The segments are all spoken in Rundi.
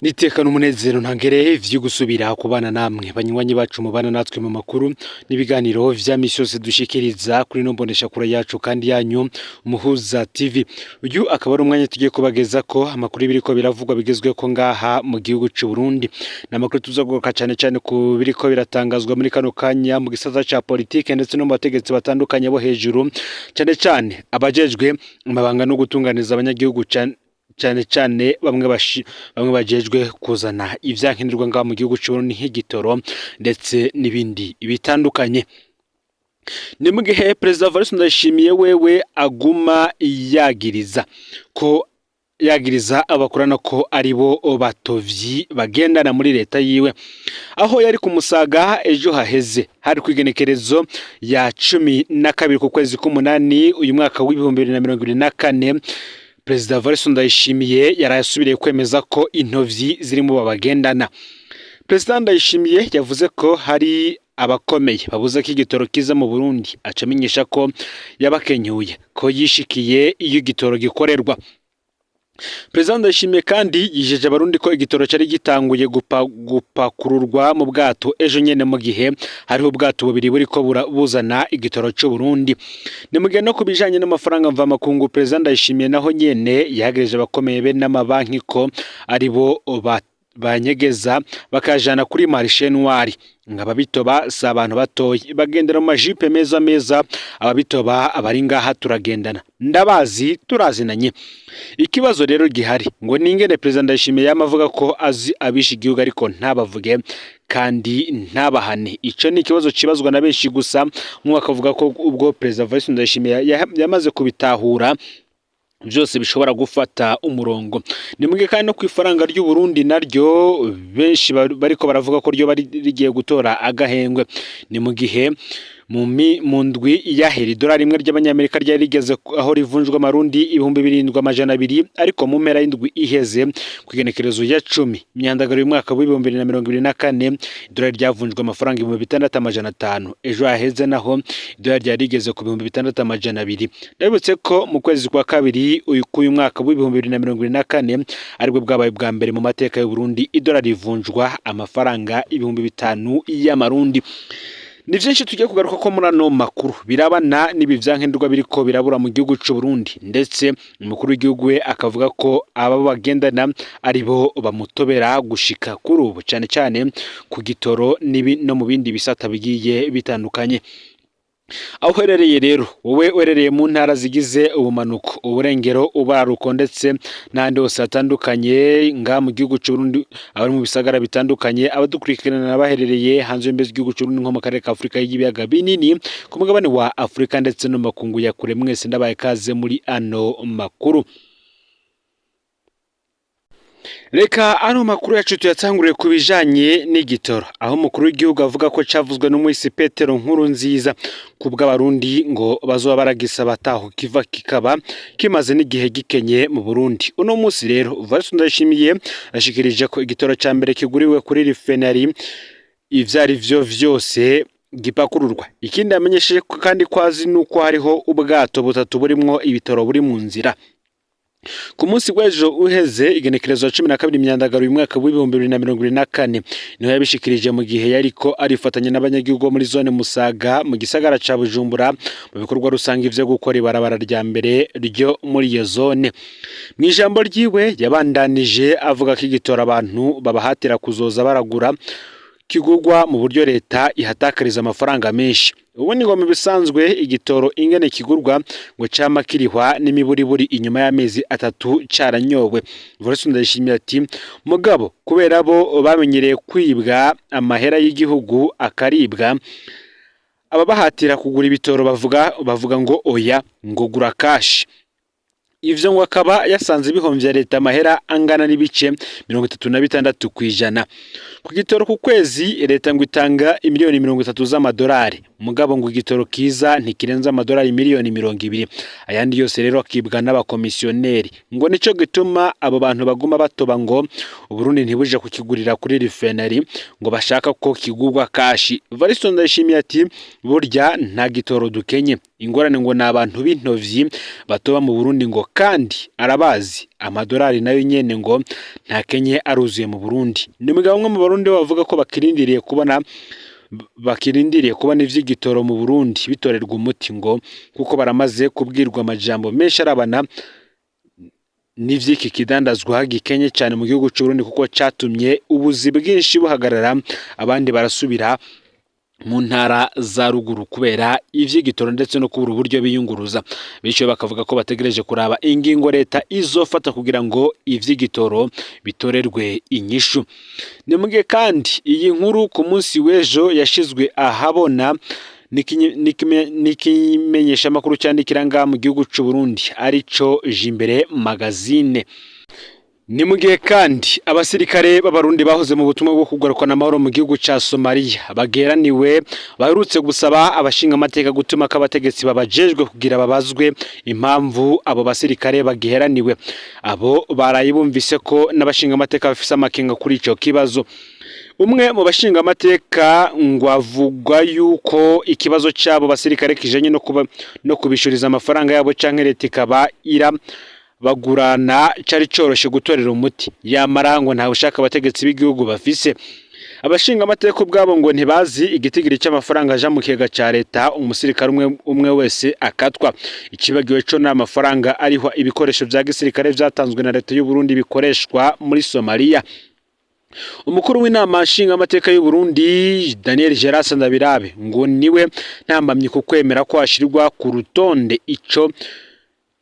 Nitekana umunezero ntangereye vyo gusubira kubana namwe banywanyi bacu mubana natwe mu makuru n'ibiganiro vya misi yose dushikiriza kuri no mbonesha kure yacu kandi yanyu Umuhuza TV. Uyu akaba ari umwanya tugiye kubageza ko amakuru biriko biravugwa bigezwe ko ngaha mu gihugu cy'u Burundi. Namakuru tuzagoka cyane ku biriko biratangazwa muri kano kanya mu gisaza ca politike ndetse no mu bategetsi batandukanye bo hejuru cyane abajejwe amabanga no gutunganiza abanyagihugu cyane bamwe bajejwe kuzana ivyankenerwa ngaha mu gihugu cy'u Burundi nk'igitoro ndetse n'ibindi bitandukanye. Ni mu gihe Perezida Evariste Ndayishimiye wewe aguma yagiriza abakorana ko aribo batovyi bagendana muri leta yiwe, aho yari kumusaga ejo haheze hari kwigenekerezo ya 12 ku kwezi k'umunani uyu mwaka w'2024. Perezida Evariste Ndayishimiye yarayasubiriye kwemeza ko intovyi ziri mu babagendana. Perezida Ndayishimiye yavuze ko hari abakomeye babuza ko igitoro kiza mu Burundi, acamenyesha ko yabakenyuye ko yishikiye iyo igitoro gikorerwa. Perezida Ndayishimiye kandi yijeje abarundi ko igitoro cyari gitanguye gupakururwa mu bwato ejo nyene mu gihe hariho ubwato bubiri buriko buzana igitoro cy'u Burundi. Ni mu gihe no kubijanye n'amafaranga mva makungu Perezida Ndayishimiye naho nyene yagereje abakomeye be n'amabanki ko aribo banyegeza bakajana kuri marché noir. Ngababitoba si abantu batoyi bagendera mu majipe meza ababitoba abari ngaha turagendana ndabazi turazinanye. Ikibazo rero gihari ngo ningene Perezida Ndayishimiye yamavuga ko azi abisha igihugu ariko ntabavuge kandi ntabahane. Ico ni ikibazo kibazwa na benshi gusa mwaka avuga ko ubwo Perezida Evariste Ndayishimiye yamaze kubitahura byose bishobora gufata umurongo. Ni mugihe kandi no kwifaranga ry'u Burundi naryo benshi bariko baravuga ko ryo bari rigiye gutora agahengwe. Ni mu gihe mu ndwi yahera idolari rimwe ry'abanyamerika ryari rigeze aho rivunjwa amarundi 2700, ariko mu mpera y'indwi iheze kwigenekerezo ya 10 myandagaro y'umwaka w'2024 idolari ryavunjwa amafaranga 6500. Ejo haheze naho idolari ryari rigeze ku 6200. Ndabutse ko mu kwezi kwa kabiri uyu mwaka w'2024 aribwo bwabaye bwa mbere mu mateka y'u Burundi idolari rivunjwa amafaranga 5000 y'amarundi. Ni vyinshi tugiye kugaruka ko muri ano makuru birabana n'ibivyankenerwa biriko birabura mu gihugu cy'u Burundi, ndetse umukuru w'igihugu we akavuga ko aba bagendana aribo bamutobera gushika kuri ubu cyane ku gitoro no mu bindi bisata bigiye bitandukanye. Aho herereye rero wowe werereye mu ntara zigize ubumanuko, uburengero, ubararuko ndetse n'andi hose hatandukanye nga mu gihugu cy'u Burundi, abari mu bisagara bitandukanye, abadukurikirana baherereye hanze y'imbizi igihugu cy'u Burundi nko mu karere ka Afrika y'ibiyaga binini ku mugabane wa Afrika ndetse no makungu ya kure, mwese ndabaye kaze muri ano makuru. Reka ano makuru yacu tuyatanguriye kubijanye n'igitoro, aho umukuru w'igihugu avuga ko cavuzwe n'umuhisi Petero Nkurunziza kubw'abarundi ngo bazoba baragisaba taho kiva kikaba kimaze n'igihe gikenye mu Burundi. Uno munsi rero Evariste Ndayishimiye ashikirije ko igitoro ca mbere kiguriwe kuri refinery ivyari vyose gipakururwa. Ikindi amenyesheje kandi kwazi nuko hariho ubwato butatu burimwo ibitoro buri mu nzira. Ku munsi w'ejo uheze igenekerezo ya 12 myandagaro y'umwaka w'2024 niho yabishikirije mu gihe yariko arifatanya n'abanyagihugu muri zone Musaga mu gisagara ca Bujumbura mu bikorwa rusanga ivyo gukora ibarabara rya mbere ryo muri iyo zone. Mu ijambo ryiwe yabandanije avuga ko igitora abantu babahatira kuzoza baragura kigurwa mu buryo leta ihatakariza amafaranga menshi. Ubu ni ngo mu bisanzwe igitoro ingene kigurwa ngo cama kirihwa n'imiburiburi inyuma y'amezi 3 caranyowe. Evariste Ndayishimiye ati mugabo kubera bo bamenyereye kwibwa amahera y'igihugu akaribwa, ababahatira kugura ibitoro bavuga ngo oya ngo gura cash. Ivyo ngo akaba yasanze bihomvya leta amahera angana n'ibice 36%. ku gitoro ku kwezi leta ngo itanga miliyoni 30 z'amadolari, mugabo ngo igitoro kiza ntikirenza amadolari miliyoni 20. Ayandi yose rero akibwa n'abakomisiyoneri, ngo nico gituma abo bantu baguma batoba ngo Uburundi ntibuje kukigurira kuri refinery, ngo bashaka ko kigurwa kashi. Variston Ndayishimiye ati burya nta gitoro dukenye, ingorane ngo n'abantu b'intovyi batoba mu Burundi, ngo kandi arabazi amadolari nayo nyene ngo nta kenye aruzuye mu Burundi. Ni mugabo umwe mu Barundi bavuga ko bakirindiriye kubona ivy'igitoro mu Burundi bitorerwa umuti, ngo kuko baramaze kubwirwa amajambo menshi arabana n'ivy'iki kidandazwa gikenye cyane mu gihugu cy'u Burundi, kuko catumye ubuzi bwinshi buhagarara, abandi barasubira mu ntara za ruguru kubera ivy'igitoro ndetse no kubura uburyo biyunguruza. Bityo bakavuga ko bategereje kuraba ingingo leta izofata kugira ngo ivy'igitoro bitorerwe inyishu. Nimuge kandi iyi nkuru ku munsi w'ejo yashizwe ahabona nikimenyesha makuru cyandikira nga mu gihugu cy'u Burundi arico Jimbere magazine. Ni mugihe kandi abasirikare b'abarundi bahoze mu butumwa bwo kugarukana amahoro mu gihugu ca Somalia bageraniwe baherutse gusaba abashinga amateka gutuma kabategetsi babajejwe kugira babazwe impamvu abo basirikare bageraniwe. Abo barayibumvise ko n'abashinga amateka bafise amakenga kuri ico kibazo. Umwe mu bashinga amateka ngo avuga yuko ikibazo cyabo basirikare kijanye no kubishuriza amafaranga yabo canke leta ikaba bagurana cari coroshe gutorera umuti, yamara ngo nta ushaka abategetsi b'igihugu bafise. Abashinga amateka ubwabo ngo ntibazi igitigiri cy'amafaranga aja mu kega ca leta umusirikare umwe wese akatwa. Ikibagiwe co n'amafaranga ariho ibikoresho vya gisirikare vyatanzwe na leta y'u Burundi bikoreshwa muri Somalia. Umukuru w'inama nshinga amateka y'u Burundi Daniel Gerasa Ndabirabe ngo niwe ntambamye ku kwemera ko ashirwa ku rutonde ico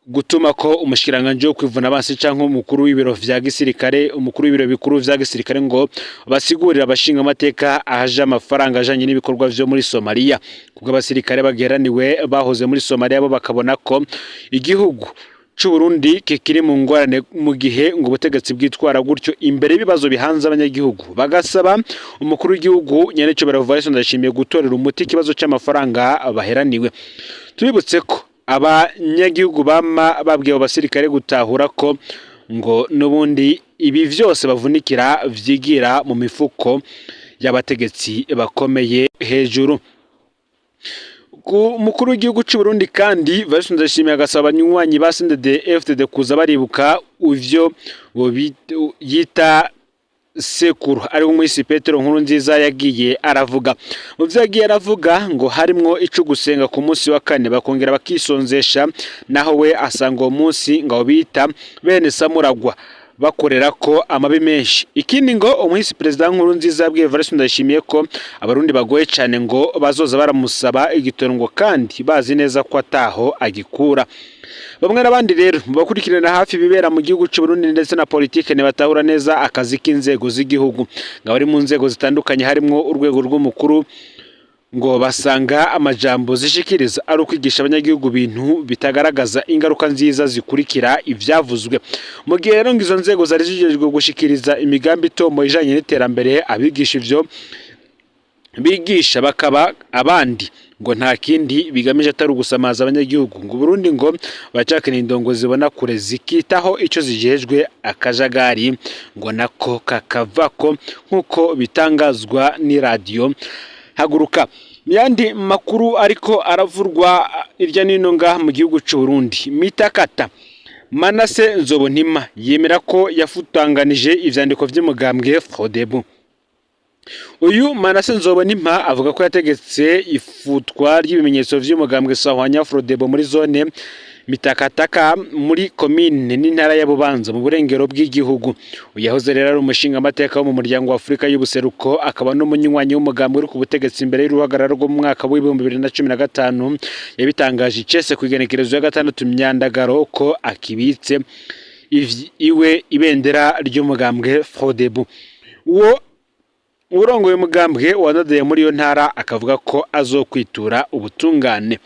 gutuma ko umushikiranganje wo kwivuna abansi canke umukuru w'ibiro vya gisirikare, umukuru w'ibiro bikuru vya gisirikare ngo basigurira abashinga amateka ahaje amafaranga ajanye n'ibikorwa vyo muri Somalia. Kubwo abasirikare bageraniwe bahoze muri Somalia bo bakabona ko igihugu cy'u Burundi kikiri mu ngorane mu gihe ngo ubutegetsi bwitwara gutyo imbere y'ibibazo bihanze abanyagihugu, bagasaba umukuru w'igihugu Nyeneco Variston Ndayishimiye gutorera umuti ikibazo cy'amafaranga baheraniwe. Tubibutse ko abanyagihugu babwiye abasirikare gutahura ko ngo nubundi ibi vyose bavunikira vyigira mu mifuko y'abategetsi bakomeye hejuru. Umukuru w'igihugu cy'u Burundi kandi Variston Ndayishimiye agasaba abanywanyi ba CNDD-FDD kuza baribuka ivyo yita sekuru ari umwisi Petero Nkurunziza yagiye aravuga. Mu byo yagiye aravuga ngo harimwo ico gusenga ku munsi wa kane bakongera bakisonzesha, naho we asanga uwo munsi ngo bita bene samuragwa bakorera ko amabi menshi. Ikindi ngo umuhisi Perezida Nkurunziza yabwiye Variston Ndayishimiye ko abarundi bagoye cyane ngo bazoza baramusaba igitoro ngo kandi bazi neza ko ataho agikura. Bamwe n'abandi rero bakurikirana hafi bibera mu gihugu cy'u Burundi ndetse na politike batahura neza akazi k'inzego z'igihugu, ngo bari mu nzego zitandukanye harimo urwego rw'umukuru, ngo basanga amajambo zishikiriza ari ukwigisha abanyagihugu bintu bitagaragaza ingaruka nziza zikurikira ivyavuzwe. Mu gihe rero izo nzego zari zijejwe gushikiriza imigambi itomo ijanye n'iterambere, abigisha ivyo bigisha bakaba abandi ngo nta kindi bigamije atari ugusamaza abanyagihugu. Ngo Burundi ngo bacakene indongo zibona kure zikitaho ico zijejwe akajagari ngo nako kakavako, nkuko bitangazwa ni radio Haguruka. Yandi makuru ariko aravurwa irya nino nga mu gihugu cy'u Burundi. Mitakata Manase Nzobonima yemera ko yafutanganije ivyandiko vy'umugambwe Frodebu. Uyu Manase Nzobonima avuga ko yategetse ifutwa ry'ibimenyetso vy'umugambwe Sahwanya Frodebu muri zone Mitakataka muri komine n'intara ya Bubanza mu burengero bw'igihugu. Uyahoze rero ari umushinga amateka wo mu muryango wa Afrika y'ubuseruko, akaba n'umunywanyi w'umugambi uri ku butegetsi imbere y'uruhagarara rwo mu mwaka wa 2015 yabitangaje icese ku igenekerezo ya 6 Myandagaro ko akibitse iwe ibendera ry'umugambwe Frodebu. Uwo urongoye umugambwe wanadeye muri iyo ntara akavuga ko azokwitura ubutungane.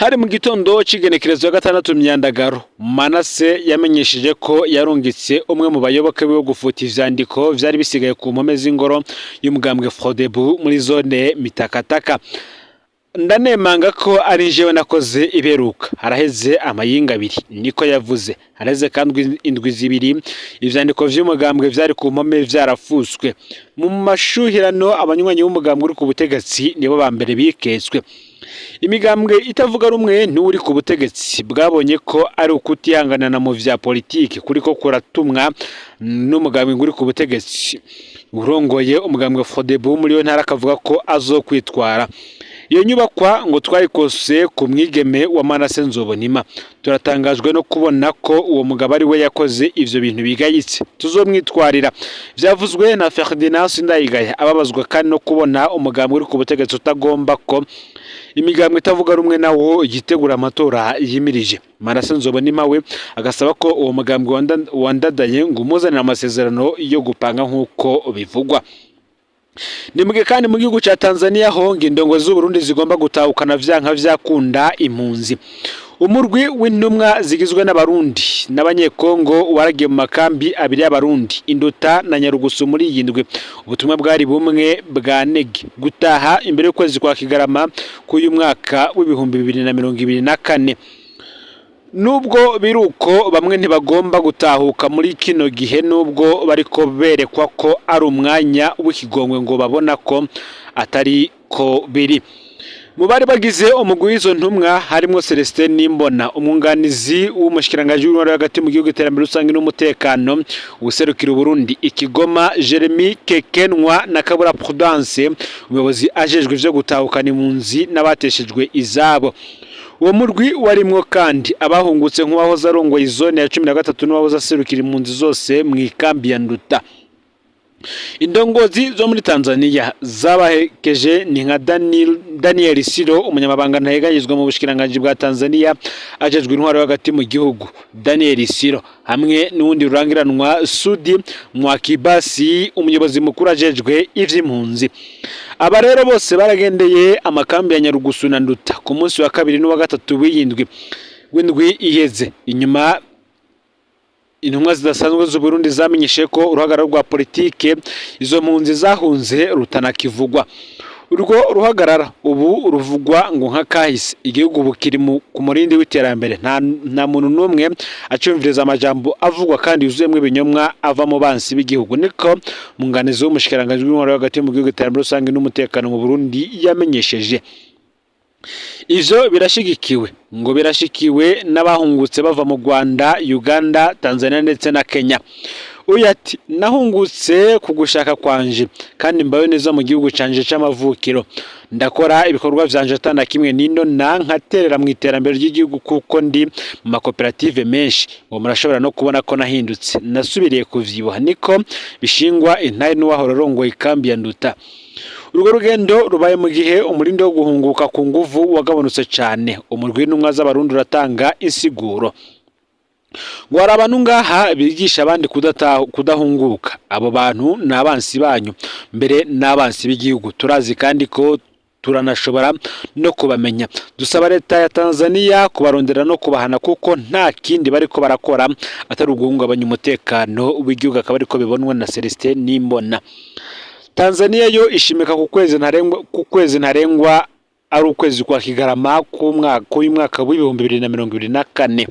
Hari mu gitondo c'igenekerezo ya gatandatu Myandagaro, Manase yamenyesheje ko yarungitse umwe mu bayoboke be gufuta ivyandiko vyari bisigaye ku mpome z'ingoro y'umugambwe Frodebu muri zone Mitakataka. Ndanemanga ko ari jewe nakoze iberuka, haraheze amayinga abiri, niko yavuze. Haraheze kandi indwi zibiri ivyandiko vy'umugambwe vyari ku mpome vyarafuswe. Mu mashuhirano abanywanyi b'umugambwe uri ku butegetsi nibo ba mbere biketswe. Imigambwe itavuga rumwe n'uri ku butegetsi bwabonye ko ari ukutihanganana mu vya politike kuriko kuratumwa n'umugambwe uri ku butegetsi. Urongoye umugambwe Frodebu muri yo ntara akavuga ko azokwitwara. Iyo nyubakwa ngo twarikose ku mwigeme wa Manase Nzobonima. Turatangajwe no kubona ko uwo mugabo ari we yakoze ivyo bintu bigayitse. Tuzomwitwarira. Vyavuzwe na Ferdinand Sindayigaya, ababazwa kandi no kubona umugambwe uri ku butegetsi utagomba ko imigambwe itavuga rumwe nawo yitegura amatora yimirije. Manase Nzobonima we agasaba ko uwo mugambwe wandadaye ngo umuzanire amasezerano yo gupanga nk'uko bivugwa. Nimuge kandi mu gihugu ca Tanzania ho indongo z'u Burundi zigomba gutahukana vyanka vyakunda impunzi. Umurwi w'intumwa zigizwe n'abarundi n'abanyekongo waragiye mu makambi abiri y'abarundi Induta na Nyarugusu muri yindwi. Ubutumwa bwari bumwe bwa nege gutaha imbere y'ukwezi kwa Kigarama k'uyu mwaka w'ibihumbi 2024. Nubwo biruko bamwe ntibagomba gutahuka muri kino gihe, nubwo bariko berekwa ko ari umwanya w'ikigongwe ngo babona ko atari ko biri. Mu bari bagize umugwi w'izo ntumwa harimo Celestin Nimbona, umwunganizi w'umushikiranganje w'intwaro hagati mu gihugu iterambere rusange n'umutekano userukira Burundi Ikigoma, Jeremy Kekenwa na Kabura Prudence, umuyobozi ajejwe ivyo gutahukana impunzi n'abateshejwe izabo. Uwo murwi warimwo kandi abahungutse nk'uwahoze arongoye izone ya 13 n'uwahoze aserukira impunzi zose mu ikambi ya Nduta. Indongozi zo muri Tanzania zabahekeje ni nka Daniel Siro, umunyamabanga ntayegayizwa mu bushikiranganje bwa Tanzania ajejwe intwaro hagati mu gihugu. Daniel Siro hamwe n'undi rurangiranwa Sudi Mwakibasi, umuyobozi mukuru ajejwe ivy'impunzi. Aba rero bose baragendeye amakambi ya Nyarugusu na Nduta ku munsi wa kabiri n'uwa gatatu w'indwi iheze. Inyuma intumwa zidasanzwe z'u Burundi zamenyeshe ko uruhagarara rwa politike izo mpunzi zahunze rutanakivugwa. Urwo ruhagarara ubu ruvugwa ngo nka kahise. Igihugu ubu kiri ku murindi w'iterambere, nta muntu n'umwe acumviriza amajambo avugwa kandi yuzuyemwe ibinyomwa ava mu bansi b'igihugu, niko munganizi w'umushikiranganje w'intwaro hagati mu gihugu iterambere rusange n'umutekano mu Burundi yamenyesheje. Ivyo birashikiwe n'abahungutse bava mu Rwanda, Uganda, Tanzania ndetse na Kenya. Uyu ati nahungutse kugushaka kwanje kandi mbayo neza mu gihugu canje c'amavukiro. Ndakora ibikorwa vyanje atana kimwe nino nkaterera mu iterambere ry'igihugu kuko ndi mu makoperative menshi. Ngo murashobora no kubona ko nahindutse, nasubiriye kuvyibuha, niko bishingwa intaye n'uwahora arongoye ikambi ya Nduta. Urwo rugendo rubaye mu gihe umurindo wo guhunguka ku nguvu wagabanutse cyane. Umurwi w'intumwa z'abarundi uratanga insiguro ngo hari abantu ngaha bigisha abandi kudahunguka. Abo bantu ni abansi banyu, mbere n'abansi b'igihugu. Turazi kandi ko turanashobora no kubamenya. Dusaba leta ya Tanzania kubarondera no kubahana kuko nta kindi bariko barakora atari uguhungabanya umutekano w'igihugu, akaba ariko bibonwa na Celestin Nimbona. Tanzania yo ishimika ku kwezi ntarengwa ari ukwezi kwa Kigarama k'umwaka w'ibihumbi 2024.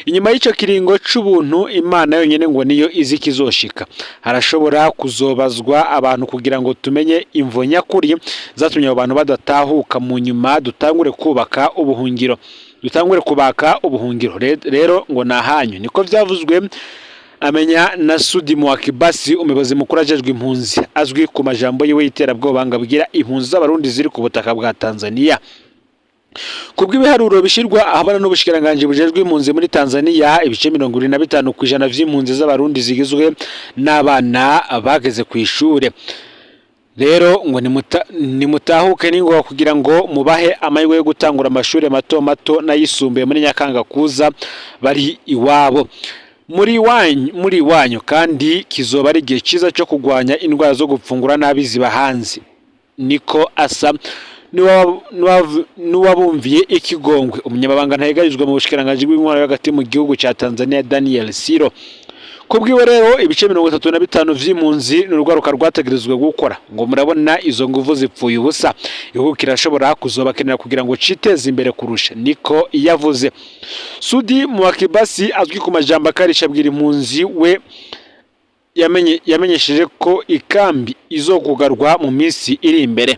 Inyuma y'ico kiringo c'ubuntu Imana yonyene ngo niyo izi kizoshika. Harashobora kuzobazwa abantu kugira ngo tumenye imvo nyakuri zatumye abantu badatahuka. Mu nyuma dutangure kubaka ubuhungiro. Rero ngo nahanyu, niko vyavuzwe. Amenya na Sudi Mwakibasi, umuyobozi mukuru ajejwe impunzi, azwi ku majambo yiwe y'iterabwoba ngabwira impunzi z'abarundi ziri ku butaka bwa Tanzania. Kubw'ibiharuro bishirwa ahabana n'ubushikiranganje bujejwe impunzi muri Tanzania, ibice 25% vy'impunzi z'abarundi zigizwe n'abana bageze ku ishure. Rero ngo nimutahuke ningo kugira ngo mubahe amahirwe yo gutangura amashuri mato n'ayisumbuye muri Nyakanga kuza bari iwabo. Muri wanyu kandi kizoba ari igihe cyiza cyo kugwanya indwara zo gupfungura nabi ziba hanze. Niko asa n'uwabumviye ikigongwe. Umunyamabanga ntayegarizwa mu bushikiranganji bw'intwaro hagati mu gihugu cya Tanzania Daniel Siro kubwiwe rero ibice 35 vy'impunzi n'urwaruka rwategerezwa gukora ngo murabona izo nguvu zipfuye ubusa igihugu kirashobora kuzobakenera kugira ngo citeze imbere kurusha niko yavuze. Sudi Mwakibasi azwi ku majambo akarisha abwira impunzi we yamenyesheje ko ikambi izokugarwa mu minsi iri imbere.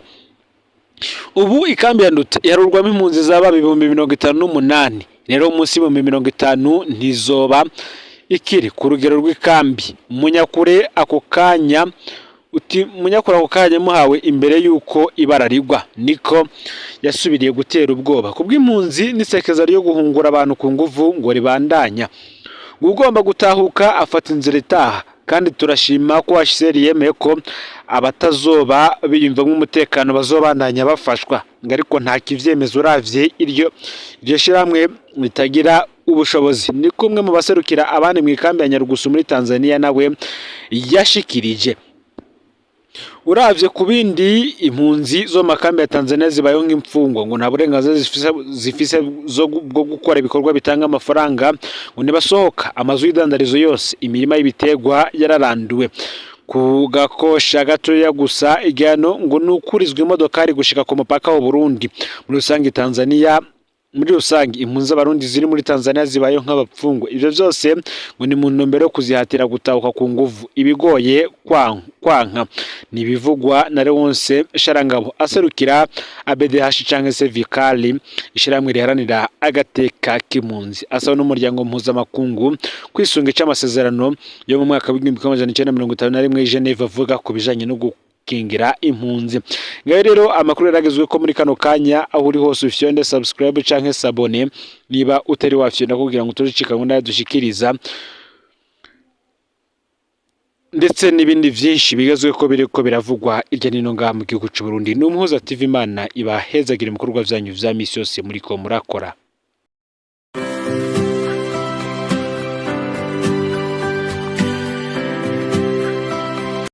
Ubu ikambi ya Nduta yarurwamo impunzi zaba 58,000 rero munsi mu 50 ntizoba ikiri ku rugero rw'ikambi. Munyakure ako kanya muhawe imbere yuko ibara rigwa niko yasubiriye gutera ubwoba kubw'impunzi n'isekeza ryo guhungura abantu ku nguvu ngo ribandanya. Ugomba gutahuka afata inzira itaha kandi turashima ko HCR yemeye ko abatazoba biyumva nk'umutekano bazobandanya bafashwa ariko nta kivyemezo uravye iryo shiramwe bitagira ubushobozi. Ni kumwe mu baserukira abandi mu ikambi ya Nyarugusu muri Tanzania nawe yashikirije. Uravye ku bindi impunzi zo makambi ya Tanzania zibayeho nk'imfungwa ngo nta burenganzira zifise zo bwo gukora ibikorwa bitanga amafaranga ngo nibasohoka amazu y'idandarizo yose imirima y'ibitegwa yararanduwe ku gakosha gatoya gusa igano ngo nukurizwa imodokari gushika ku mupaka wa Burundi. Muri rusange impunzi z'abarundi ziri muri Tanzania zibayeho nk'abapfungwa. Ivyo byose ngo ni mu ntumbero kuzihatira gutahuka ku nguvu ibigoye kwanka nibivugwa na Leonce Sharangabo aserukira ABDH canke Sevikali ishiramwe riharanira agateka k'impunzi asaba n'umuryango mpuzamakungu kwisunga c'amasezerano yo mu mwaka w'1951 i Geneva avuga ku bijanye no kingira impunzi. Ngaho rero amakuru yaragezwe ko muri kano kanya aho uri hose ufyonde subscribe canke sabone niba utari wafyonda kugira ngo turicika ngo ndadushikiriza ndetse n'ibindi vyinshi bigezwe ko biriko biravugwa irya nino ngaha mu gihugu c'u Burundi. N'umuhoza TV Imana ibahezagire mu bikorwa vyanyu vya misi yose muri ko murakora.